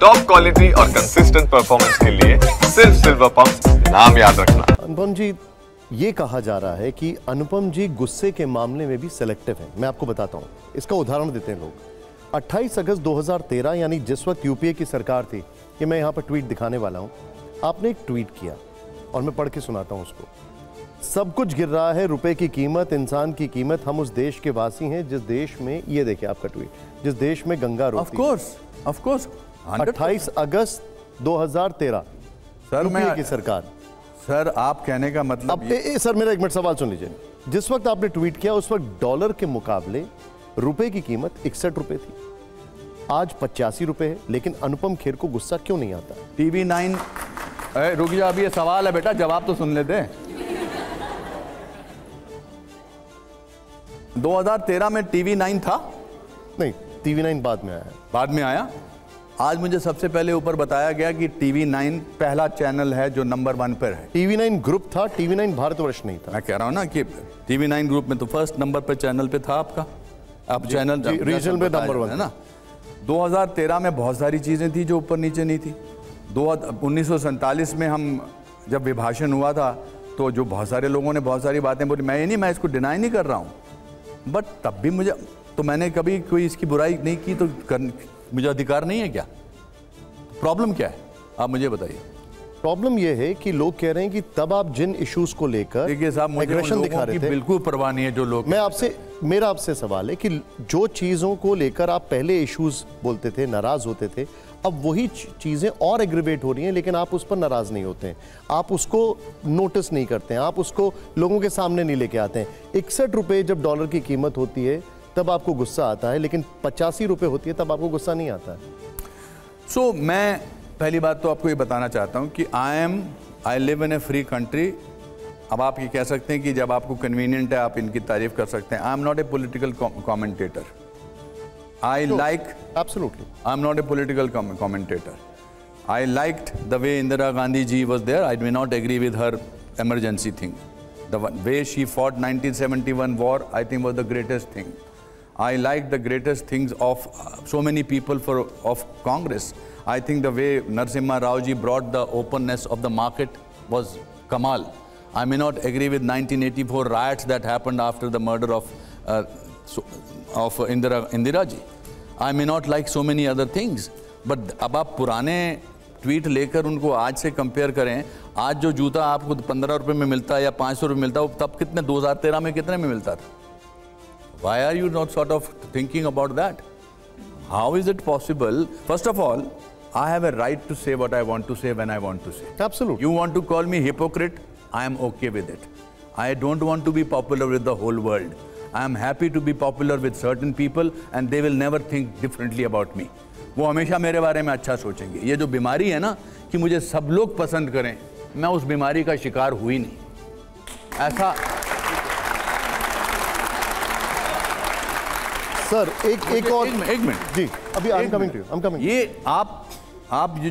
Top quality और consistent performance के लिए सिर्फ सिल्वर पंप नाम याद रखना। अनुपम जी, ये कहा जा रहा है कि अनुपम जी गुस्से के मामले में भी सिलेक्टिव हैं। मैं आपको बताता हूँ, इसका उदाहरण देते हैं लोग। 28 अगस्त 2013 यानी जिस वक्त यूपीए की सरकार थी, कि मैं यहाँ पर ट्वीट दिखाने वाला हूँ, आपने एक ट्वीट किया और मैं पढ़ के सुनाता हूँ उसको। सब कुछ गिर रहा है, रुपए की कीमत, इंसान की कीमत, हम उस देश के वासी हैं जिस देश में, ये देखिए आपका ट्वीट, जिस देश में गंगा रोती है। Of course 28 August 2013 sir, UPA की सरकार। सर आप कहने का मतलब अब सर मेरा एक मिनट सवाल सुन लीजिए। जिस वक्त आपने ट्वीट किया उस वक्त डॉलर के मुकाबले रुपए की कीमत 61 रुपए थी, आज 85 रुपए है। लेकिन अनुपम खेर को गुस्सा क्यों नहीं आता? TV9 रुक जा, अभी ये सवाल है बेटा, जवाब तो सुन लेते। 2013 में TV9 था? नहीं, TV9 बाद में आया। बाद में आया। आज मुझे सबसे पहले ऊपर बताया गया कि TV9 पहला चैनल है जो नंबर 1 पर है। TV9 ग्रुप था, TV9 भारतवर्ष नहीं था। मैं कह रहा हूं ना कि TV9 ग्रुप में तो फर्स्ट नंबर पर चैनल पे था आपका। अब चैनल रीजनल में नंबर 1 है ना। 2013 में बहुत सारी चीजें थी जो ऊपर नीचे नहीं थी। 1947 में हम जब विभाजन हुआ था तो जो बहुत सारे लोगों ने बहुत सारी बातें बोली, मैं इसको डिनाई नहीं कर रहा हूँ, बट तब भी मैंने कभी कोई इसकी बुराई नहीं की, तो मुझे अधिकार नहीं है क्या? प्रॉब्लम क्या है आप मुझे बताइए। प्रॉब्लम यह है कि लोग कह रहे हैं कि तब आप जिन इश्यूज को लेकर देखिए साहब, एग्रेशन दिखा रहे थे, बिल्कुल परवाह नहीं है जो लोग। मेरा आपसे सवाल है कि जो चीजों को लेकर आप पहले इश्यूज बोलते थे, नाराज होते थे, अब वही चीजें और एग्रीवेट हो रही हैं, लेकिन आप उस पर नाराज नहीं होते हैं, आप उसको नोटिस नहीं करते हैं, आप उसको लोगों के सामने नहीं लेके आते हैं। 61 रुपए जब डॉलर की कीमत होती है तब आपको गुस्सा आता है, लेकिन 85 रुपए होती है तब आपको गुस्सा नहीं आता है। मैं पहली बात तो आपको ये बताना चाहता हूँ कि I live in A free country. अब आप ये कह सकते हैं कि जब आपको कन्वीनियंट है आप इनकी तारीफ कर सकते हैं। I am not a political commentator. I like absolutely. I'm not a political commentator. I liked the way Indira Gandhi ji was there. I may not agree with her emergency thing. The way she fought 1971 war, I think was the greatest thing. I liked the greatest things of so many people of Congress. I think the way Narasimha Rao ji brought the openness of the market was Kamal. I may not agree with 1984 riots that happened after the murder of Indira ji. I may not like so many other things, but अब आप पुराने tweet लेकर उनको आज से compare करें, आज जो जूता आपको 15 रुपए में मिलता है या 500 रुपए मिलता है, वो तब कितने 2013 में कितने में मिलता था? Why are you not sort of thinking about that? How is it possible? First of all, I have a right to say what I want to say when I want to say. Absolutely. You want to call me hypocrite? I am okay with it. I don't want to be popular with the whole world. I am happy to be popular with certain people and they will never think differently about me. वो हमेशा मेरे बारे में अच्छा सोचेंगे। ये जो बीमारी है ना कि मुझे सब लोग पसंद करें, मैं उस बीमारी का शिकार हुई नहीं। ऐसा सर एक मिनट जी, अभी आई एम कमिंग। ये आप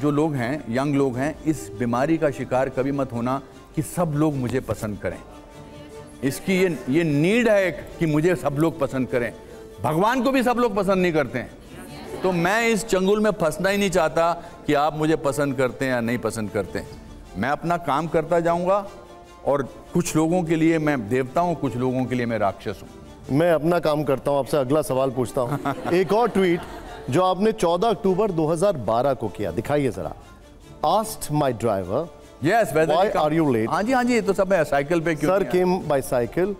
जो लोग हैं, यंग लोग हैं, इस बीमारी का शिकार कभी मत होना कि सब लोग मुझे पसंद करें। इसकी ये नीड है कि मुझे सब लोग पसंद करें। भगवान को भी सब लोग पसंद नहीं करते हैं, तो मैं इस चंगुल में फंसना ही नहीं चाहता कि आप मुझे पसंद करते हैं या नहीं पसंद करते हैं। मैं अपना काम करता जाऊंगा और कुछ लोगों के लिए मैं देवता हूं, कुछ लोगों के लिए मैं राक्षस हूं। मैं अपना काम करता हूं, आपसे अगला सवाल पूछता हूं। एक और ट्वीट जो आपने 14 अक्टूबर 2012 को किया, दिखाइए जरा। Asked my driver Yes, why are you late? हाँ जी, तो सब साइकिल पे क्यों? Sir came by cycle.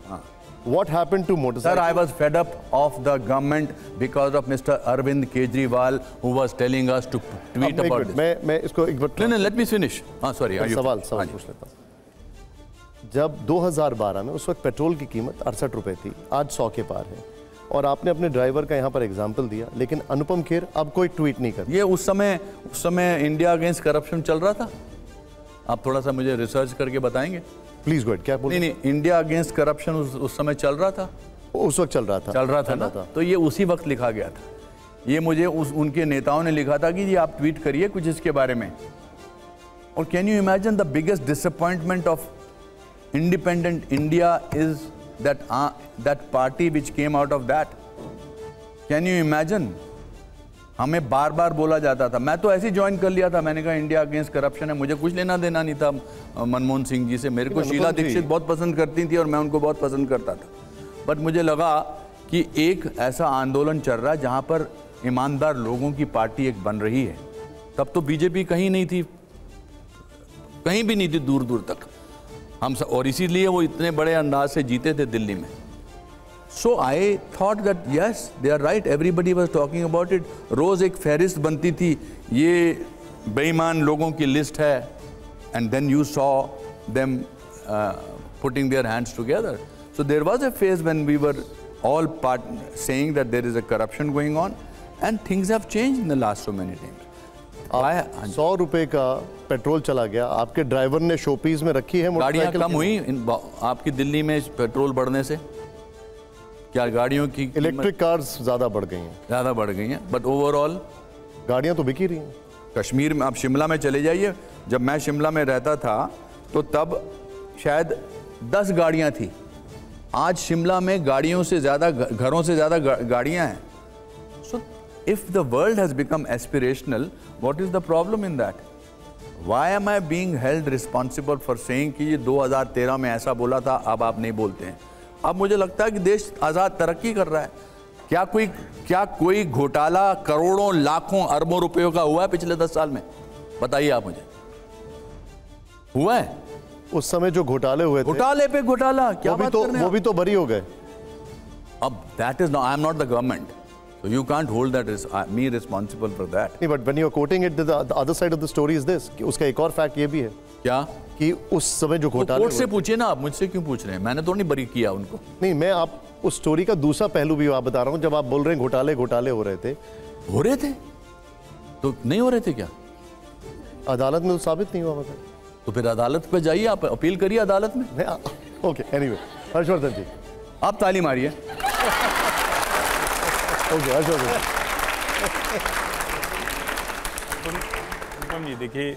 What happened to motorcycle? Sir, I was fed up of the government because of Mr. Arvind Kejriwal, who was telling us to tweet about this. मैं इसको एक बार No, let me finish. Sorry. सवाल पूछ लेता हूँ। जब 2012 में उस वक्त पेट्रोल की कीमत 68 रुपए थी, आज 100 के पार है, और आपने अपने ड्राइवर का यहाँ पर एग्जाम्पल दिया, लेकिन अनुपम खेर अब कोई ट्वीट नहीं करता। ये उस समय इंडिया अगेंस्ट करप्शन चल रहा था। आप थोड़ा सा मुझे रिसर्च करके बताएंगे प्लीज। Go ahead. क्या बोल? नहीं, इंडिया अगेंस्ट करप्शन उस समय चल रहा था। उस वक्त चल रहा था ना। तो ये उसी वक्त लिखा गया था। ये मुझे उनके नेताओं ने लिखा था कि जी आप ट्वीट करिए कुछ इसके बारे में। और can you imagine the biggest disappointment of independent India is that party which came out of that. Can you imagine? हमें बार बार बोला जाता था, मैं तो ऐसे ही ज्वाइन कर लिया था, मैंने कहा इंडिया अगेंस्ट करप्शन है, मुझे कुछ लेना देना नहीं था मनमोहन सिंह जी से। मेरे को शीला दीक्षित बहुत पसंद करती थी और मैं उनको बहुत पसंद करता था, बट मुझे लगा कि एक ऐसा आंदोलन चल रहा है जहाँ पर ईमानदार लोगों की पार्टी एक बन रही है। तब तो बीजेपी कहीं नहीं थी, कहीं भी नहीं थी दूर दूर तक हम सब, और इसीलिए वो इतने बड़े अंदाज से जीते थे दिल्ली में। So I thought that yes, they are right. Everybody was talking about it. रोज एक फहरिस्त बनती थी, ये बेईमान लोगों की लिस्ट है, and then you saw them putting their hands together. So there was a phase when we were all saying that there is a corruption going on, and things have changed in the last so many times. 100 रुपए का petrol चला गया, आपके driver ने showpiece में रखी है गाड़ियाँ कम हुई आपकी दिल्ली में पेट्रोल बढ़ने से? क्या गाड़ियों की इलेक्ट्रिक कार्स ज़्यादा बढ़ गई हैं? ज़्यादा बढ़ गई हैं, बट ओवरऑल गाड़ियाँ तो बिक ही रही हैं। कश्मीर में आप शिमला में चले जाइए, जब मैं शिमला में रहता था तो तब शायद 10 गाड़ियाँ थी, आज शिमला में गाड़ियों से ज़्यादा, घरों से ज़्यादा गाड़ियाँ हैं। So if the world has become aspirational, what is the problem in that? Why am I being held responsible for saying कि ये 2013 में ऐसा बोला था, अब आप नहीं बोलते हैं? अब मुझे लगता है कि देश आज़ाद तरक्की कर रहा है। क्या कोई घोटाला करोड़ों लाखों अरबों रुपयों का हुआ है पिछले 10 साल में? बताइए आप मुझे, हुआ है? उस समय जो घोटाले हुए थे, घोटाले पे घोटाला, क्या बात कर रहे हैं? वो भी तो बरी हो गए। अब that is I am not the government, so you can't hold that me responsible for that. नहीं, but when you are quoting it, the other side of the story is this, कि उसका एक और फैक्ट ये भी है क्या कि उस समय जो घोटाले कोर्ट से पूछिए ना, आप मुझसे क्यों पूछ रहे हैं? मैंने तो नहीं बरी किया उनको। नहीं, मैं आप उस स्टोरी का दूसरा पहलू भी आप बता रहा हूँ। जब आप बोल रहे हैं घोटाले हो रहे थे तो नहीं हो रहे थे क्या? अदालत में तो साबित नहीं हुआ मतलब। तो फिर अदालत पे जाइए, आप अपील करिए अदालत में। ओके, एनीवे, हर्षवर्धन जी आप ताली मारिए। ओके, हर्षवर्धन जी देखिए,